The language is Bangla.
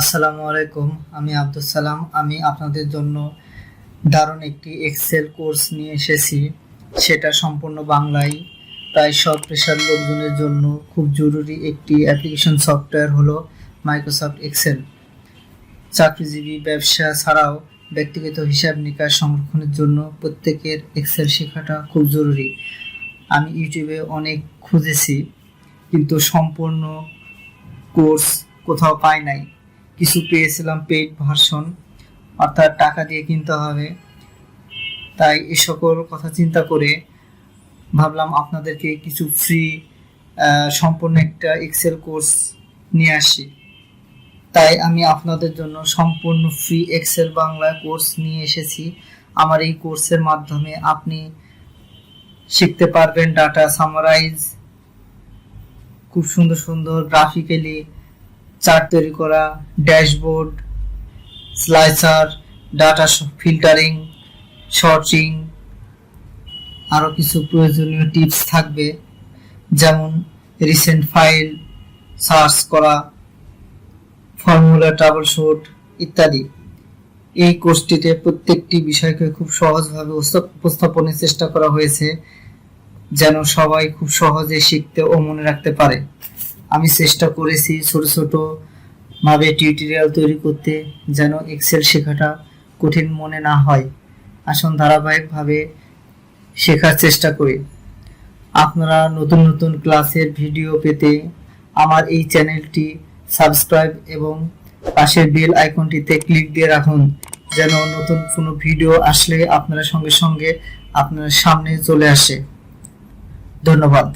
আসসালামু আলাইকুম। আমি আব্দুল সালাম। আমি আপনাদের জন্য দারুণ একটি এক্সেল কোর্স নিয়ে এসেছি। সেটা সম্পূর্ণ বাংলায়। প্রায় সব পেশার লোকজনের জন্য খুব জরুরি একটি অ্যাপ্লিকেশন সফটওয়্যার হলো মাইক্রোসফট এক্সেল। চাকরিজীবী, ব্যবসা ছাড়াও ব্যক্তিগত হিসাব নিকাশ সংরক্ষণের জন্য প্রত্যেকের এক্সেল শেখাটা খুব জরুরি। আমি ইউটিউবে অনেক খুঁজেছি, কিন্তু সম্পূর্ণ কোর্স কোথাও পাই নাই। কিছু পেয়েছিলাম পেইড ভার্সন, অর্থাৎ টাকা দিয়ে কিনতে হবে। তাই এ সকল কথা চিন্তা করে ভাবলাম আপনাদেরকে কিছু ফ্রি সম্পূর্ণ একটা এক্সেল কোর্স নিয়ে আসি। তাই আমি আপনাদের জন্য সম্পূর্ণ ফ্রি এক্সেল বাংলা কোর্স নিয়ে এসেছি। আমার এই কোর্সের মাধ্যমে আপনি শিখতে পারবেন ডাটা সামারাইজ, খুব সুন্দর সুন্দর গ্রাফিক্যালি চার্ট তৈরি করা, dashboard, slicer, data filtering, sorting, আরও কিছু প্রয়োজনীয় টিপস থাকবে, যেমন রিসেন্ট ফাইল সার্চ করা, ফর্মুলা ট্রাবল শুট ইত্যাদি। এই কোর্সটিতে প্রত্যেকটি বিষয়কে খুব সহজভাবে উপস্থাপনের চেষ্টা করা হয়েছে, যেন সবাই খুব সহজে শিখতে ও মনে রাখতে পারে। আমি চেষ্টা করেছি ছোট ছোট ভাবে টিউটোরিয়াল তৈরি করতে, যেন এক্সেল শেখাটা কঠিন মনে না হয়। আসুন ধারাবাহিকভাবে শেখার চেষ্টা করি। আপনারা নতুন নতুন ক্লাসের ভিডিও পেতে আমার এই চ্যানেলটি সাবস্ক্রাইব এবং পাশের বেল আইকনটিতে ক্লিক দিয়ে রাখুন, যেন নতুন কোনো ভিডিও আসলে আপনারা সঙ্গে সঙ্গে আপনার সামনে চলে আসে। ধন্যবাদ।